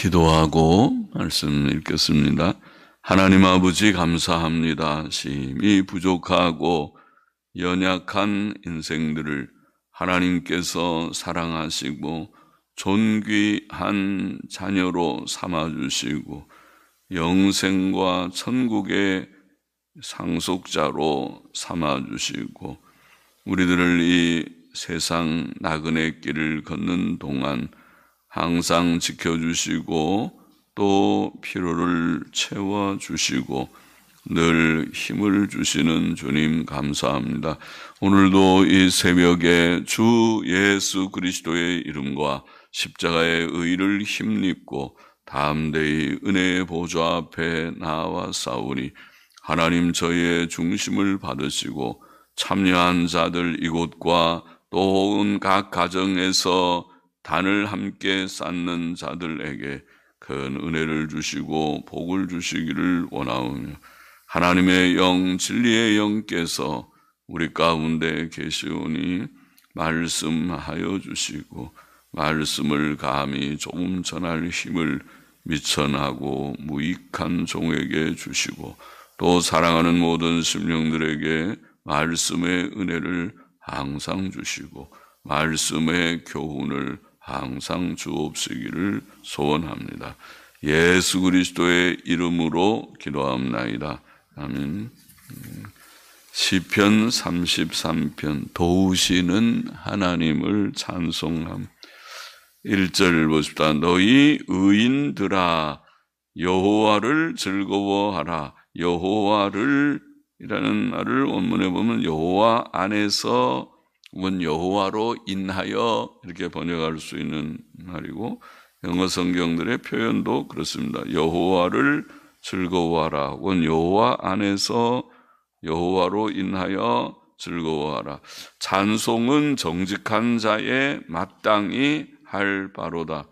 기도하고 말씀 읽겠습니다. 하나님 아버지 감사합니다. 심히 부족하고 연약한 인생들을 하나님께서 사랑하시고 존귀한 자녀로 삼아주시고 영생과 천국의 상속자로 삼아주시고 우리들을 이 세상 나그네 길을 걷는 동안 항상 지켜주시고 또 피로를 채워주시고 늘 힘을 주시는 주님 감사합니다. 오늘도 이 새벽에 주 예수 그리스도의 이름과 십자가의 의를 힘입고 담대히 은혜의 보좌 앞에 나와 싸우니 하나님 저희의 중심을 받으시고 참여한 자들 이곳과 또 온 각 가정에서 단을 함께 쌓는 자들에게 큰 은혜를 주시고 복을 주시기를 원하오며 하나님의 영 진리의 영께서 우리 가운데 계시오니 말씀하여 주시고 말씀을 감히 조금 전할 힘을 미천하고 무익한 종에게 주시고 또 사랑하는 모든 심령들에게 말씀의 은혜를 항상 주시고 말씀의 교훈을 항상 주옵시기를 소원합니다. 예수 그리스도의 이름으로 기도합나이다. 아멘. 시편 33편 도우시는 하나님을 찬송함. 1절 보십시다. 너희 의인들아 여호와를 즐거워하라. 여호와를 이라는 말을 원문에 보면 여호와 안에서 원 여호와로 인하여 이렇게 번역할 수 있는 말이고 영어 성경들의 표현도 그렇습니다. 여호와를 즐거워하라. 원 여호와 안에서 여호와로 인하여 즐거워하라. 찬송은 정직한 자의 마땅히 할 바로다.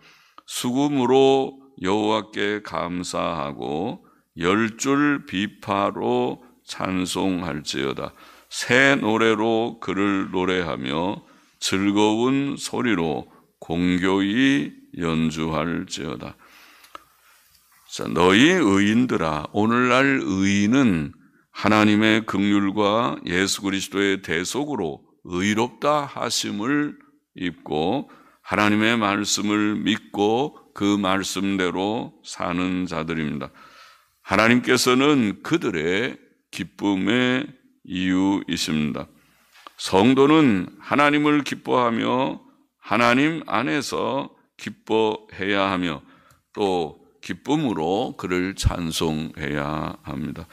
수금으로 여호와께 감사하고 열줄 비파로 찬송할지어다. 새 노래로 그를 노래하며 즐거운 소리로 공교히 연주할지어다. 자, 너희 의인들아, 오늘날 의인은 하나님의 긍휼과 예수 그리스도의 대속으로 의롭다 하심을 입고 하나님의 말씀을 믿고 그 말씀대로 사는 자들입니다. 하나님께서는 그들의 기쁨의 이유이십니다. 성도는 하나님을 기뻐하며 하나님 안에서 기뻐해야 하며 또 기쁨으로 그를 찬송해야 합니다.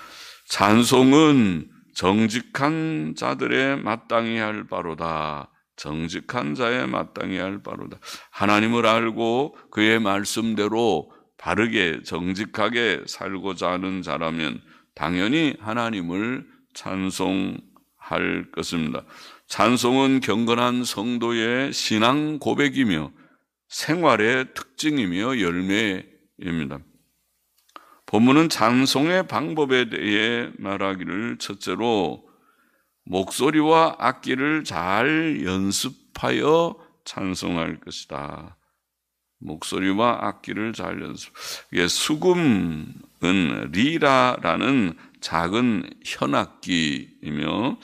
찬송은 정직한 자들의 마땅히 할 바로다. 정직한 자의 마땅히 할 바로다. 하나님을 알고 그의 말씀대로 바르게 정직하게 살고자 하는 자라면 당연히 하나님을 찬송할 것입니다. 찬송은 경건한 성도의 신앙 고백이며 생활의 특징이며 열매입니다. 본문은 찬송의 방법에 대해 말하기를 첫째로 목소리와 악기를 잘 연습하여 찬송할 것이다. 목소리와 악기를 잘 연습. 이게 수금은 리라라는 작은 현악기이며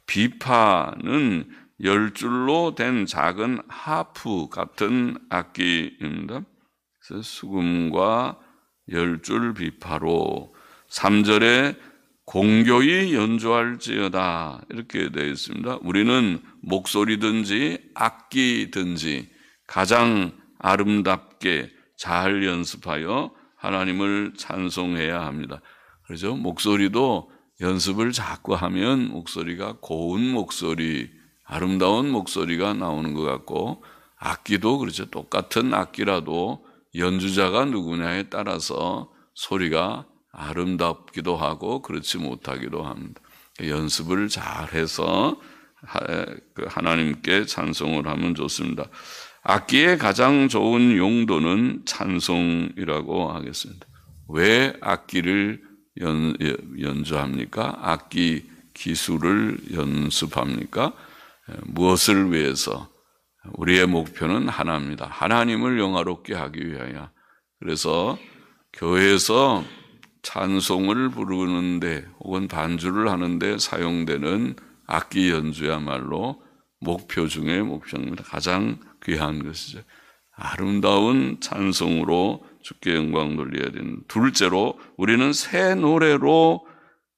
비파는 10줄로 된 작은 하프 같은 악기입니다. 그래서 수금과 10줄 비파로 3절에 공교히 연주할지어다 이렇게 되어 있습니다. 우리는 목소리든지 악기든지 가장 아름답게 잘 연습하여 하나님을 찬송해야 합니다. 그렇죠? 목소리도 연습을 자꾸 하면 목소리가 고운 목소리, 아름다운 목소리가 나오는 것 같고 악기도 그렇죠. 똑같은 악기라도 연주자가 누구냐에 따라서 소리가 아름답기도 하고 그렇지 못하기도 합니다. 연습을 잘해서 하나님께 찬송을 하면 좋습니다. 악기의 가장 좋은 용도는 찬송이라고 하겠습니다. 왜 악기를 연주합니까? 악기 기술을 연습합니까? 무엇을 위해서? 우리의 목표는 하나입니다. 하나님을 영화롭게 하기 위하여 그래서 교회에서 찬송을 부르는데 혹은 반주를 하는데 사용되는 악기 연주야말로 목표 중에 목표입니다. 가장 귀한 것이죠. 아름다운 찬송으로 주께 영광 돌려야 되는. 둘째로 우리는 새 노래로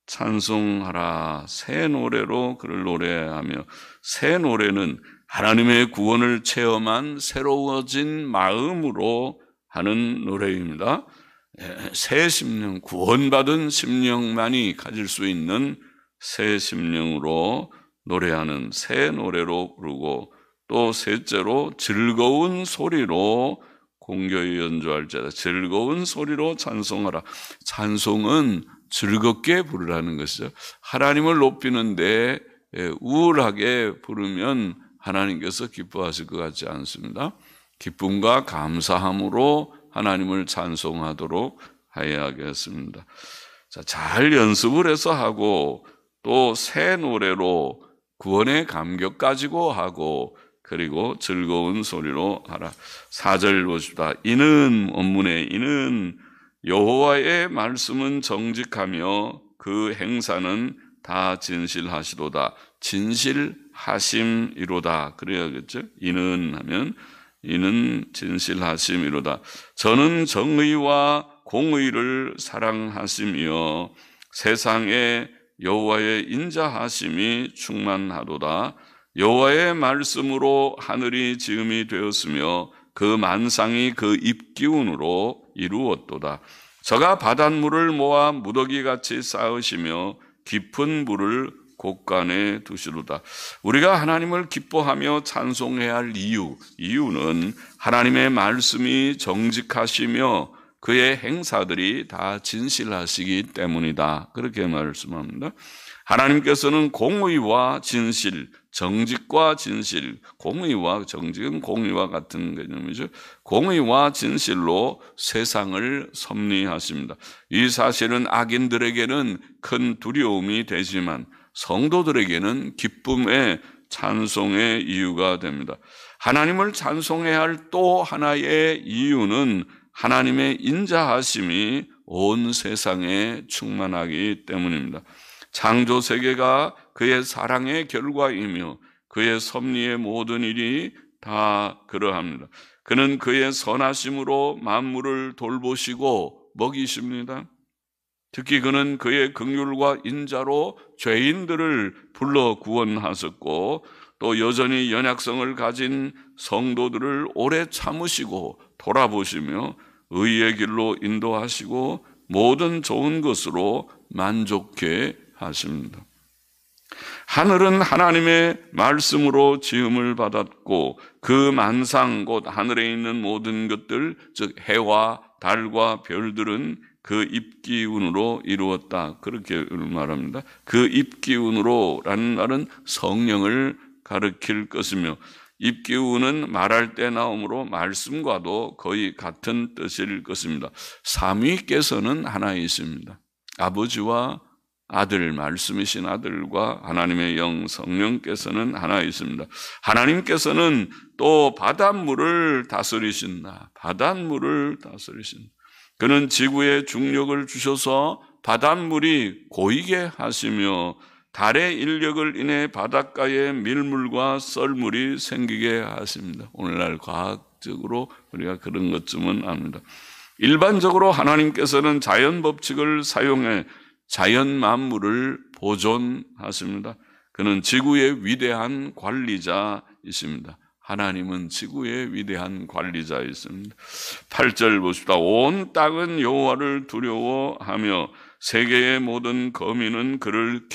찬송하라. 새 노래로 그를 노래하며, 새 노래는 하나님의 구원을 체험한 새로워진 마음으로 하는 노래입니다. 새 심령, 구원받은 심령만이 가질 수 있는 새 심령으로 노래하는 새 노래로 부르고, 또 셋째로 즐거운 소리로 공교히 연주할지어다. 즐거운 소리로 찬송하라. 찬송은 즐겁게 부르라는 것이죠. 하나님을 높이는데 우울하게 부르면 하나님께서 기뻐하실 것 같지 않습니다. 기쁨과 감사함으로 하나님을 찬송하도록 하여야겠습니다. 자, 잘 연습을 해서 하고, 또 새 노래로 구원의 감격 가지고 하고, 그리고 즐거운 소리로 하라. 4절 보십시다. 이는, 원문에 이는 여호와의 말씀은 정직하며 그 행사는 다 진실하시도다. 진실하심이로다. 그래야겠죠. 이는 하면 이는 진실하심이로다. 저는 정의와 공의를 사랑하시며 세상에 여호와의 인자하심이 충만하도다. 여호와의 말씀으로 하늘이 지음이 되었으며 그 만상이 그 입기운으로 이루었도다. 저가 바닷물을 모아 무더기같이 쌓으시며 깊은 물을 곳간에 두시도다. 우리가 하나님을 기뻐하며 찬송해야 할 이유는 하나님의 말씀이 정직하시며 그의 행사들이 다 진실하시기 때문이다. 그렇게 말씀합니다. 하나님께서는 공의와 진실, 정직과 진실, 공의와 정직은 공의와 같은 개념이죠. 공의와 진실로 세상을 섭리하십니다. 이 사실은 악인들에게는 큰 두려움이 되지만 성도들에게는 기쁨의 찬송의 이유가 됩니다. 하나님을 찬송해야 할 또 하나의 이유는 하나님의 인자하심이 온 세상에 충만하기 때문입니다. 창조 세계가 그의 사랑의 결과이며 그의 섭리의 모든 일이 다 그러합니다. 그는 그의 선하심으로 만물을 돌보시고 먹이십니다. 특히 그는 그의 긍휼과 인자로 죄인들을 불러 구원하셨고, 또 여전히 연약성을 가진 성도들을 오래 참으시고 돌아보시며 의의 길로 인도하시고 모든 좋은 것으로 만족해 하십니다. 하늘은 하나님의 말씀으로 지음을 받았고 그 만상 곧 하늘에 있는 모든 것들, 즉 해와 달과 별들은 그 입기운으로 이루었다. 그렇게 말합니다. 그 입기운으로 라는 말은 성령을 가리킬 것이며, 입기운은 말할 때 나오므로 말씀과도 거의 같은 뜻일 것입니다. 삼위께서는 하나이십니다. 아버지와 아들, 말씀이신 아들과 하나님의 영 성령께서는 하나이십니다. 하나님께서는 또 바닷물을 다스리신다. 바닷물을 다스리신다. 그는 지구에 중력을 주셔서 바닷물이 고이게 하시며 달의 인력을 인해 바닷가에 밀물과 썰물이 생기게 하십니다. 오늘날 과학적으로 우리가 그런 것쯤은 압니다. 일반적으로 하나님께서는 자연 법칙을 사용해 자연 만물을 보존하십니다. 그는 지구의 위대한 관리자이십니다. 하나님은 지구의 위대한 관리자이십니다. 8절 보십시다. 온 땅은 여호와를 두려워하며 세계의 모든 거민은 그를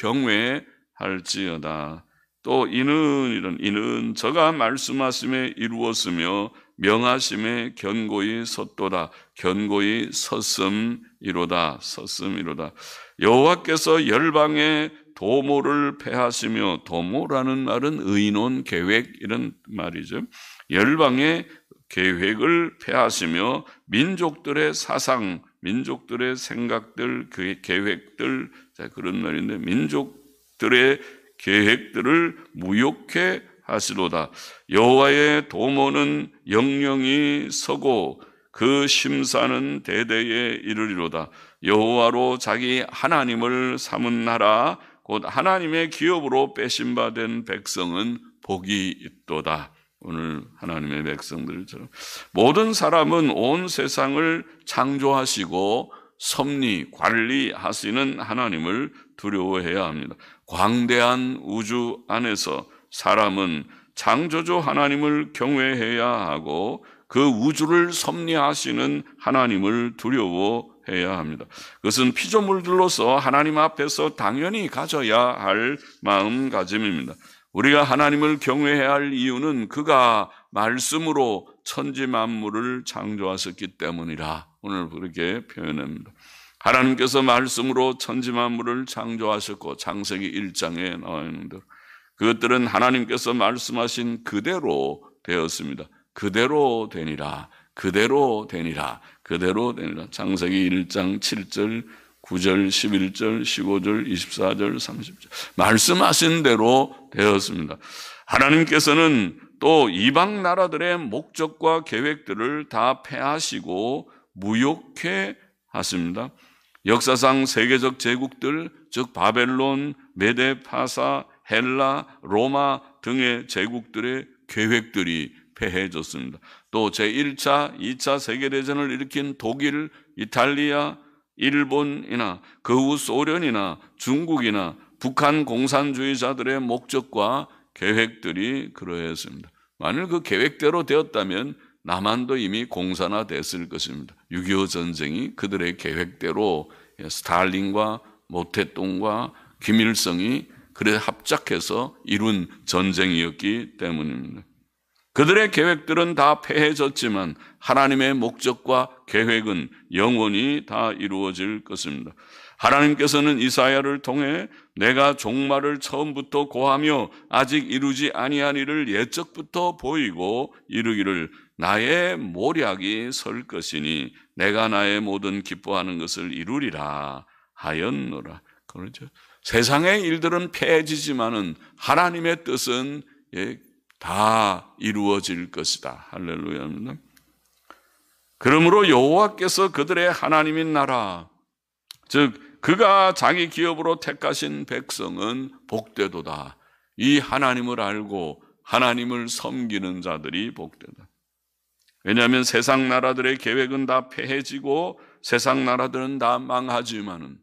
경외할지어다. 또 이는 저가 말씀하심에 이루었으며 명하심에 견고히 섰도다. 견고히 섰음이로다. 섰음이로다. 여호와께서 열방의 도모를 패하시며, 도모라는 말은 의논, 계획 이런 말이죠. 열방의 계획을 패하시며 민족들의 사상, 민족들의 생각들, 그의 계획들, 그런 말인데 민족들의 계획들을 무욕해 하시도다. 여호와의 도모는 영영이 서고 그 심사는 대대에 이르리로다. 여호와로 자기 하나님을 삼은 나라 곧 하나님의 기업으로 빼신바된 백성은 복이 있도다. 오늘 하나님의 백성들처럼 모든 사람은 온 세상을 창조하시고 섭리, 관리하시는 하나님을 두려워해야 합니다. 광대한 우주 안에서 사람은 창조주 하나님을 경외해야 하고 그 우주를 섭리하시는 하나님을 두려워해야 합니다. 그것은 피조물들로서 하나님 앞에서 당연히 가져야 할 마음가짐입니다. 우리가 하나님을 경외해야 할 이유는 그가 말씀으로 천지 만물을 창조하셨기 때문이라 오늘 그렇게 표현합니다. 하나님께서 말씀으로 천지 만물을 창조하셨고 창세기 1장에 나와 있는 대로 그것들은 하나님께서 말씀하신 그대로 되었습니다. 그대로 되니라, 그대로 되니라, 그대로 되니라. 창세기 1장 7절, 9절, 11절, 15절, 24절, 30절. 말씀하신 대로 되었습니다. 하나님께서는 또 이방 나라들의 목적과 계획들을 다 폐하시고 무욕해 하십니다. 역사상 세계적 제국들, 즉 바벨론, 메데파사, 헬라, 로마 등의 제국들의 계획들이 폐해졌습니다. 또 제1차, 2차 세계대전을 일으킨 독일, 이탈리아, 일본이나 그 후 소련이나 중국이나 북한 공산주의자들의 목적과 계획들이 그러했습니다. 만일 그 계획대로 되었다면 남한도 이미 공산화됐을 것입니다. 6.25 전쟁이 그들의 계획대로 스탈린과 모태똥과 김일성이 그래 합작해서 이룬 전쟁이었기 때문입니다. 그들의 계획들은 다 폐해졌지만 하나님의 목적과 계획은 영원히 다 이루어질 것입니다. 하나님께서는 이사야를 통해 내가 종말을 처음부터 고하며 아직 이루지 아니한 일을 예적부터 보이고 이르기를 나의 모략이 설 것이니 내가 나의 모든 기뻐하는 것을 이루리라 하였노라. 그렇죠. 세상의 일들은 폐해지지만은 하나님의 뜻은 다 이루어질 것이다. 할렐루야입니다. 그러므로 여호와께서 그들의 하나님인 나라, 즉 그가 자기 기업으로 택하신 백성은 복되도다. 이 하나님을 알고 하나님을 섬기는 자들이 복되다. 왜냐하면 세상 나라들의 계획은 다 폐해지고 세상 나라들은 다 망하지만은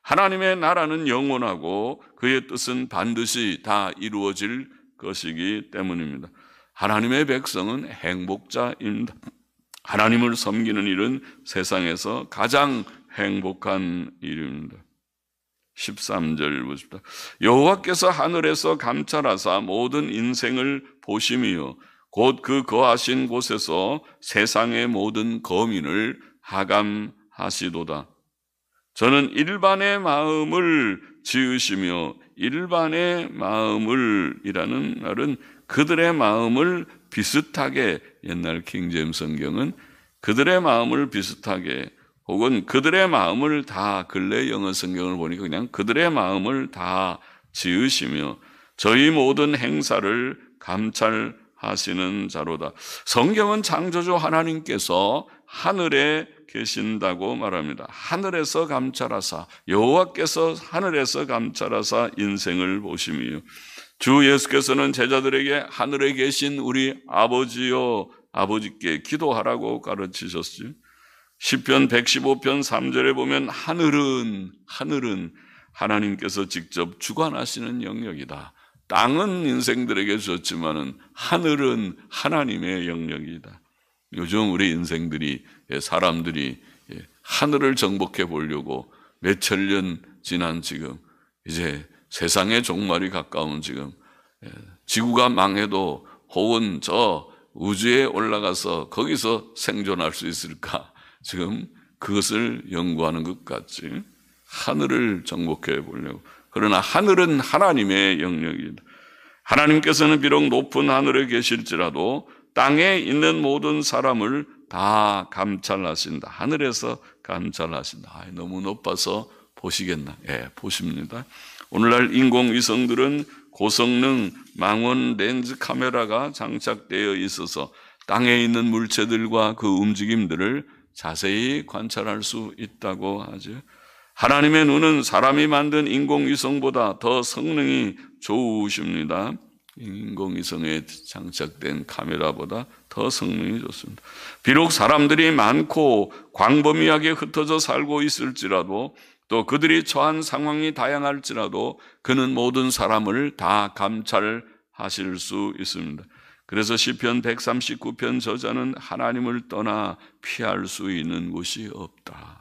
하나님의 나라는 영원하고 그의 뜻은 반드시 다 이루어질 것이기 때문입니다. 하나님의 백성은 행복자입니다. 하나님을 섬기는 일은 세상에서 가장 행복한 일입니다. 13절 보십시다. 여호와께서 하늘에서 감찰하사 모든 인생을 보심이요 곧 그 거하신 곳에서 세상의 모든 거민을 하감하시도다. 저는 일반의 마음을 지으시며 일반의 마음을 이라는 말은 그들의 마음을 비슷하게, 옛날 킹제임스 성경은 그들의 마음을 비슷하게 혹은 그들의 마음을 다, 근래 영어 성경을 보니까 그냥 그들의 마음을 다 지으시며 저희 모든 행사를 감찰하시는 자로다. 성경은 창조주 하나님께서 하늘에 계신다고 말합니다. 하늘에서 감찰하사, 여호와께서 하늘에서 감찰하사 인생을 보심이요. 주 예수께서는 제자들에게 하늘에 계신 우리 아버지요, 아버지께 기도하라고 가르치셨죠. 시편 115편 3절에 보면 하늘은 하나님께서 직접 주관하시는 영역이다. 땅은 인생들에게 줬지만은 하늘은 하나님의 영역이다. 요즘 우리 인생들이, 사람들이 하늘을 정복해 보려고 몇천 년 지난 지금 이제 세상의 종말이 가까운 지금 지구가 망해도 혹은 저 우주에 올라가서 거기서 생존할 수 있을까? 지금 그것을 연구하는 것 같지. 하늘을 정복해 보려고. 그러나 하늘은 하나님의 영역이다. 하나님께서는 비록 높은 하늘에 계실지라도 땅에 있는 모든 사람을 다 감찰하신다. 하늘에서 감찰하신다. 너무 높아서 보시겠나? 보십니다. 오늘날 인공위성들은 고성능 망원 렌즈 카메라가 장착되어 있어서 땅에 있는 물체들과 그 움직임들을 자세히 관찰할 수 있다고 하죠. 하나님의 눈은 사람이 만든 인공위성보다 더 성능이 좋으십니다. 인공위성에 장착된 카메라보다 더 성능이 좋습니다. 비록 사람들이 많고 광범위하게 흩어져 살고 있을지라도, 또 그들이 처한 상황이 다양할지라도 그는 모든 사람을 다 감찰하실 수 있습니다. 그래서 시편 139편 저자는 하나님을 떠나 피할 수 있는 곳이 없다.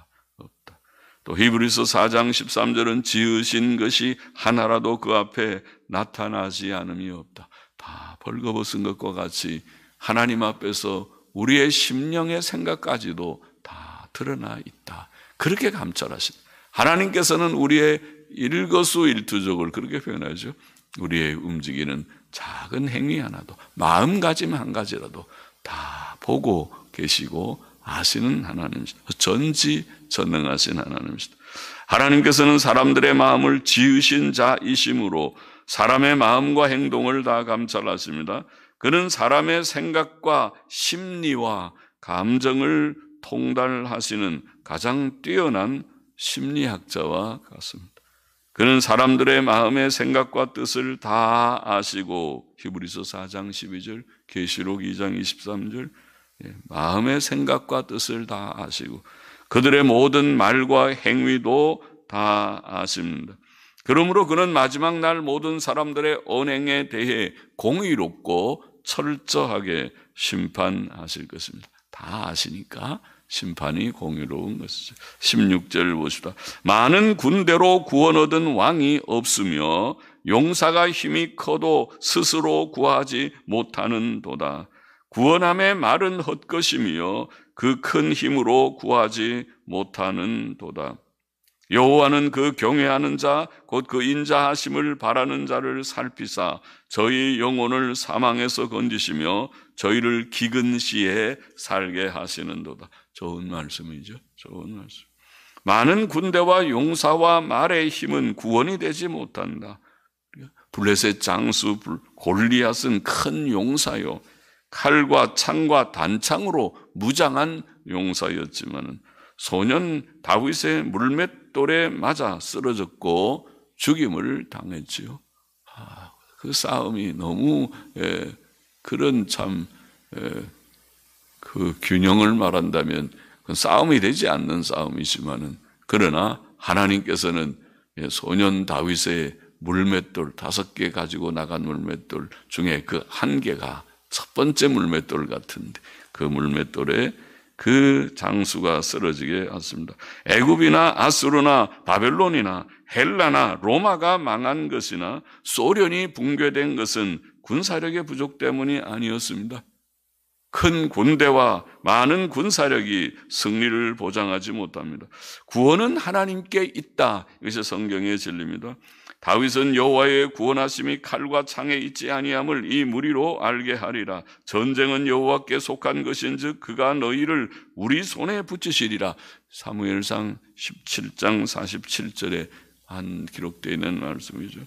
또 히브리서 4장 13절은 지으신 것이 하나라도 그 앞에 나타나지 않음이 없다. 다 벌거벗은 것과 같이 하나님 앞에서 우리의 심령의 생각까지도 다 드러나 있다. 그렇게 감찰하신다. 하나님께서는 우리의 일거수일투족을 그렇게 표현하죠. 우리의 움직이는 작은 행위 하나도, 마음가짐 한 가지라도 다 보고 계시고 아시는 하나님이시다. 전지전능하신 하나님이시다. 하나님께서는 사람들의 마음을 지으신 자이심으로 사람의 마음과 행동을 다 감찰하십니다. 그는 사람의 생각과 심리와 감정을 통달하시는 가장 뛰어난 심리학자와 같습니다. 그는 사람들의 마음의 생각과 뜻을 다 아시고, 히브리서 4장 12절, 계시록 2장 23절, 마음의 생각과 뜻을 다 아시고 그들의 모든 말과 행위도 다 아십니다. 그러므로 그는 마지막 날 모든 사람들의 언행에 대해 공의롭고 철저하게 심판하실 것입니다. 다 아시니까 심판이 공의로운 것이죠. 16절 보십시다. 많은 군대로 구원 얻은 왕이 없으며 용사가 힘이 커도 스스로 구하지 못하는 도다. 구원함의 말은 헛것이며 그 큰 힘으로 구하지 못하는 도다. 여호와는 그 경외하는 자 곧 그 인자하심을 바라는 자를 살피사 저희 영혼을 사망에서 건지시며 저희를 기근 시에 살게 하시는도다. 좋은 말씀이죠. 좋은 말씀. 많은 군대와 용사와 말의 힘은 구원이 되지 못한다. 블레셋 장수 골리앗은 큰 용사요, 칼과 창과 단창으로 무장한 용사였지만 소년 다윗의 물맷돌에 맞아 쓰러졌고 죽임을 당했지요. 그 싸움이 너무 그런 참 그 균형을 말한다면 그건 싸움이 되지 않는 싸움이지만은, 그러나 하나님께서는 소년 다윗의 물맷돌 5개 가지고 나간 물맷돌 중에 그 1개가 첫 번째 물맷돌 같은데 그 물맷돌에 그 장수가 쓰러지게 하십니다. 애굽이나 아수르나 바벨론이나 헬라나 로마가 망한 것이나 소련이 붕괴된 것은 군사력의 부족 때문이 아니었습니다. 큰 군대와 많은 군사력이 승리를 보장하지 못합니다. 구원은 하나님께 있다. 이것이 성경의 진리입니다. 다윗은 여호와의 구원하심이 칼과 창에 있지 아니함을 이 무리로 알게 하리라. 전쟁은 여호와께 속한 것인즉 그가 너희를 우리 손에 붙이시리라. 사무엘상 17장 47절에 기록되어 있는 말씀이죠.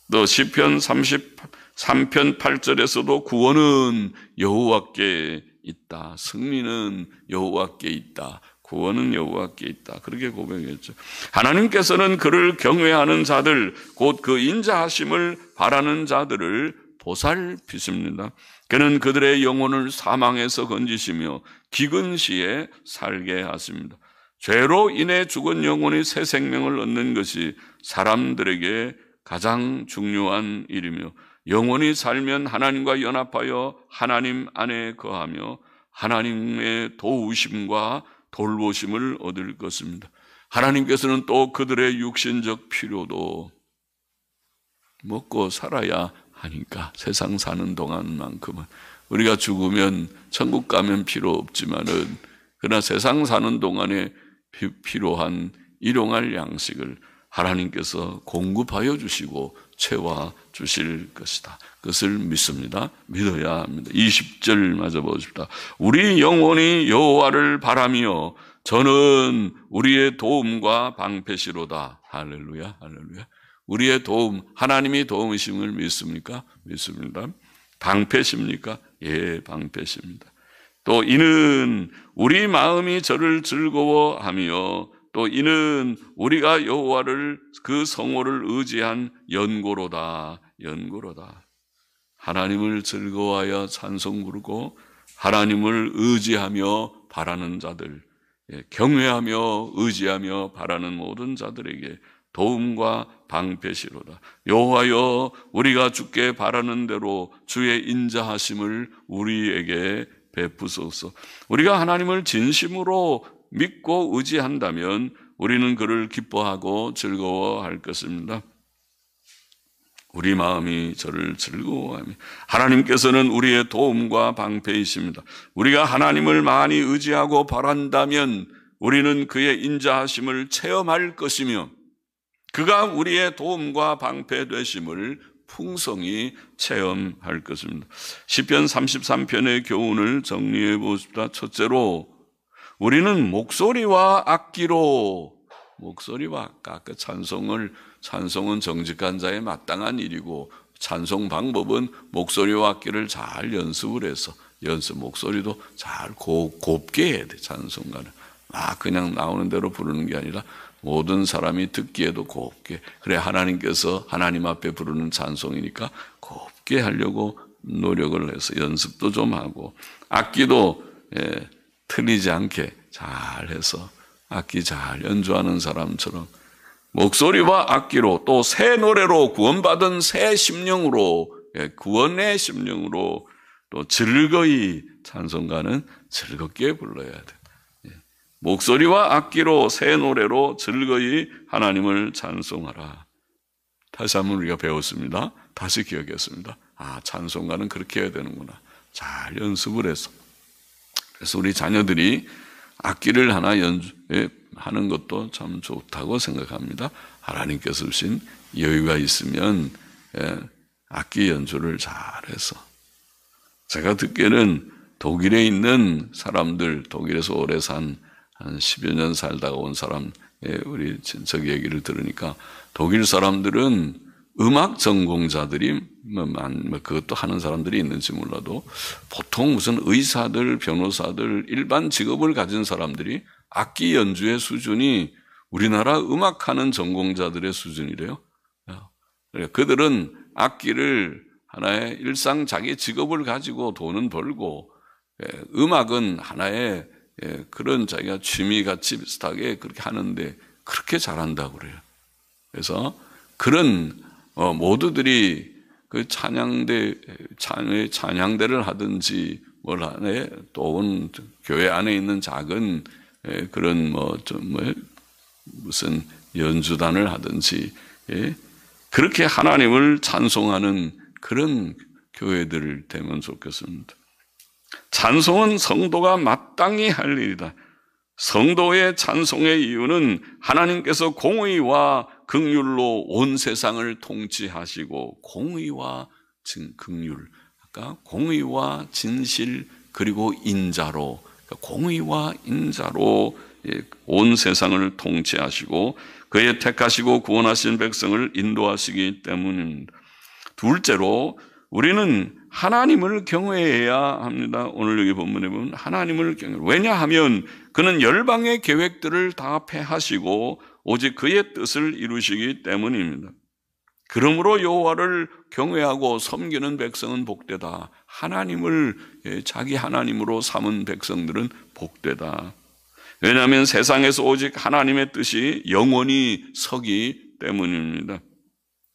또 시편 33편 8절에서도 구원은 여호와께 있다. 승리는 여호와께 있다. 구원은 여호와께 있다. 그렇게 고백했죠. 하나님께서는 그를 경외하는 자들, 곧 그 인자하심을 바라는 자들을 보살피십니다. 그는 그들의 영혼을 사망에서 건지시며 기근 시에 살게 하십니다. 죄로 인해 죽은 영혼이 새 생명을 얻는 것이 사람들에게 가장 중요한 일이며, 영혼이 살면 하나님과 연합하여 하나님 안에 거하며 하나님의 도우심과 돌보심을 얻을 것입니다. 하나님께서는 또 그들의 육신적 필요도 먹고 살아야 하니까 세상 사는 동안만큼은, 우리가 죽으면 천국 가면 필요 없지만은 그러나 세상 사는 동안에 필요한 일용할 양식을 하나님께서 공급하여 주시고 채워 주실 것이다. 그것을 믿습니다. 믿어야 합니다. 20절 맞아 보십시다. 우리 영혼이 여호와를 바라며 저는 우리의 도움과 방패시로다. 할렐루야, 할렐루야. 우리의 도움, 하나님이 도움이심을 믿습니까? 믿습니다. 방패십니까? 예, 방패십니다. 또 이는 우리 마음이 저를 즐거워하며 또 이는 우리가 여호와를 그 성호를 의지한 연고로다. 연고로다. 하나님을 즐거워하여 찬송 부르고 하나님을 의지하며 바라는 자들, 경외하며 의지하며 바라는 모든 자들에게 도움과 방패시로다. 여호와여, 우리가 주께 바라는 대로 주의 인자하심을 우리에게 베푸소서. 우리가 하나님을 진심으로 믿고 의지한다면 우리는 그를 기뻐하고 즐거워할 것입니다. 우리 마음이 저를 즐거워하며 하나님께서는 우리의 도움과 방패이십니다. 우리가 하나님을 많이 의지하고 바란다면 우리는 그의 인자하심을 체험할 것이며 그가 우리의 도움과 방패 되심을 풍성히 체험할 것입니다. 시편 33편의 교훈을 정리해 보십시다. 첫째로 우리는 목소리와 악기로, 목소리와 아까 그 찬송은 정직한 자의 마땅한 일이고 찬송 방법은 목소리와 악기를 잘 연습을 해서 목소리도 잘 곱게 해야 돼. 찬송가는 그냥 나오는 대로 부르는 게 아니라 모든 사람이 듣기에도 곱게, 그래 하나님께서 하나님 앞에 부르는 찬송이니까 곱게 하려고 노력을 해서 연습도 좀 하고 악기도 틀리지 않게 잘해서 악기 잘 연주하는 사람처럼 목소리와 악기로 또 새 노래로 구원받은 새 심령으로, 구원의 심령으로 또 즐거이 찬송가는 즐겁게 불러야 돼. 목소리와 악기로 새 노래로 즐거이 하나님을 찬송하라. 다시 한번 우리가 배웠습니다. 다시 기억했습니다. 찬송가는 그렇게 해야 되는구나. 잘 연습을 해서. 그래서 우리 자녀들이 악기를 하나 하는 것도 참 좋다고 생각합니다. 하나님께서 주신 여유가 있으면 악기 연주를 잘해서. 제가 듣기에는 독일에 있는 사람들, 독일에서 오래 한 10여 년 살다가 온 사람, 우리 친척 얘기를 들으니까 독일 사람들은 음악 전공자들이 그것도 하는 사람들이 있는지 몰라도 보통 무슨 의사들, 변호사들, 일반 직업을 가진 사람들이 악기 연주의 수준이 우리나라 음악하는 전공자들의 수준이래요. 그들은 악기를 하나의 일상 자기 직업을 가지고 돈은 벌고 음악은 하나의 그런 자기가 취미같이 비슷하게 그렇게 하는데 그렇게 잘한다고 그래요. 그래서 그런 모두들이 그 찬양대를 하든지 뭘 하네, 또 교회 안에 있는 작은 그런 무슨 연주단을 하든지 그렇게 하나님을 찬송하는 그런 교회들 되면 좋겠습니다. 찬송은 성도가 마땅히 할 일이다. 성도의 찬송의 이유는 하나님께서 공의와 긍휼로 온 세상을 통치하시고 공의와 긍휼, 아까 공의와 진실 그리고 인자로, 공의와 인자로 온 세상을 통치하시고 그의 택하시고 구원하신 백성을 인도하시기 때문입니다. 둘째로 우리는 하나님을 경외해야 합니다. 오늘 여기 본문에 보면 하나님을 경외. 왜냐하면 그는 열방의 계획들을 다 패하시고 오직 그의 뜻을 이루시기 때문입니다. 그러므로 여호와를 경외하고 섬기는 백성은 복되다. 하나님을 자기 하나님으로 삼은 백성들은 복되다. 왜냐하면 세상에서 오직 하나님의 뜻이 영원히 서기 때문입니다.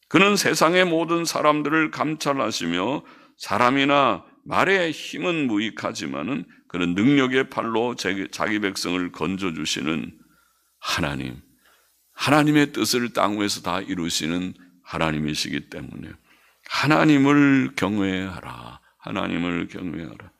그는 세상의 모든 사람들을 감찰하시며 사람이나 말의 힘은 무익하지만은 그는 능력의 팔로 자기 백성을 건져주시는 하나님, 하나님의 뜻을 땅 위에서 다 이루시는 하나님이시기 때문에 하나님을 경외하라. 하나님을 경외하라.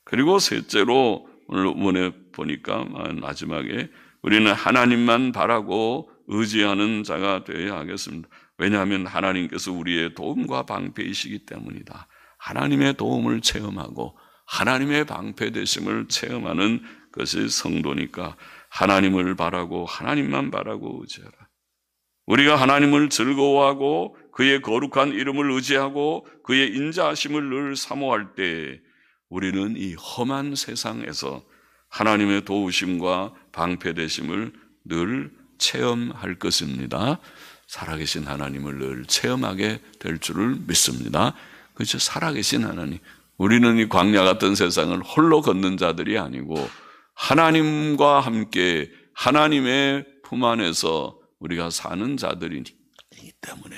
그리고 셋째로 오늘 본문에 보니까 마지막에 우리는 하나님만 바라고 의지하는 자가 되어야 하겠습니다. 왜냐하면 하나님께서 우리의 도움과 방패이시기 때문이다. 하나님의 도움을 체험하고 하나님의 방패 되심을 체험하는 것이 성도니까 하나님을 바라고 하나님만 바라고 의지하라. 우리가 하나님을 즐거워하고 그의 거룩한 이름을 의지하고 그의 인자하심을 늘 사모할 때 우리는 이 험한 세상에서 하나님의 도우심과 방패되심을 늘 체험할 것입니다. 살아계신 하나님을 늘 체험하게 될 줄을 믿습니다. 그렇죠? 살아계신 하나님. 우리는 이 광야 같은 세상을 홀로 걷는 자들이 아니고 하나님과 함께 하나님의 품 안에서 우리가 사는 자들이기 때문에,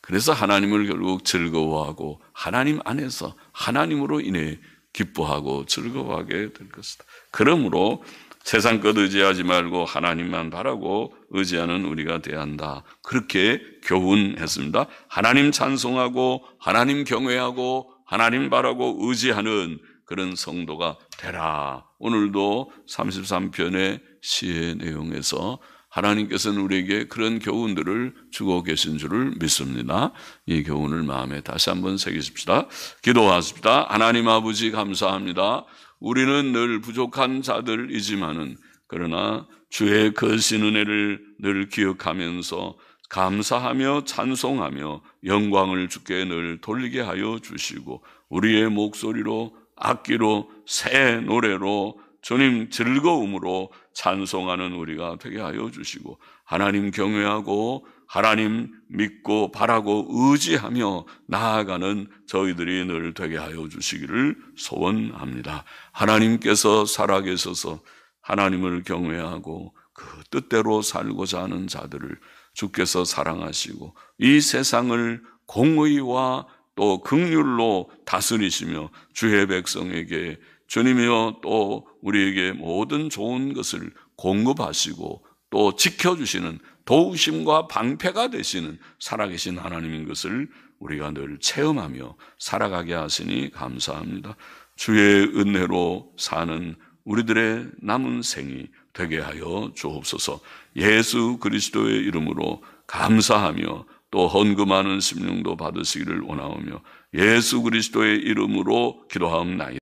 그래서 하나님을 결국 즐거워하고 하나님 안에서 하나님으로 인해 기뻐하고 즐거워하게 될 것이다. 그러므로 세상 것 의지하지 말고 하나님만 바라고 의지하는 우리가 돼야 한다. 그렇게 교훈했습니다. 하나님 찬송하고 하나님 경외하고 하나님 바라고 의지하는 그런 성도가 되라. 오늘도 33편의 시의 내용에서 하나님께서는 우리에게 그런 교훈들을 주고 계신 줄을 믿습니다. 이 교훈을 마음에 다시 한번 새기십시다. 기도하십시다. 하나님 아버지 감사합니다. 우리는 늘 부족한 자들이지만은 그러나 주의 거신 은혜를 늘 기억하면서 감사하며 찬송하며 영광을 주께 늘 돌리게 하여 주시고 우리의 목소리로 악기로 새 노래로 주님 즐거움으로 찬송하는 우리가 되게 하여 주시고 하나님 경외하고 하나님 믿고 바라고 의지하며 나아가는 저희들이 늘 되게 하여 주시기를 소원합니다. 하나님께서 살아계셔서 하나님을 경외하고 그 뜻대로 살고자 하는 자들을 주께서 사랑하시고 이 세상을 공의와 또 긍휼로 다스리시며 주의 백성에게 주님이여 또 우리에게 모든 좋은 것을 공급하시고 또 지켜주시는 도우심과 방패가 되시는 살아계신 하나님인 것을 우리가 늘 체험하며 살아가게 하시니 감사합니다. 주의 은혜로 사는 우리들의 남은 생이 되게 하여 주옵소서. 예수 그리스도의 이름으로 감사하며 또 헌금하는 심령도 받으시기를 원하오며 예수 그리스도의 이름으로 기도하옵나이다.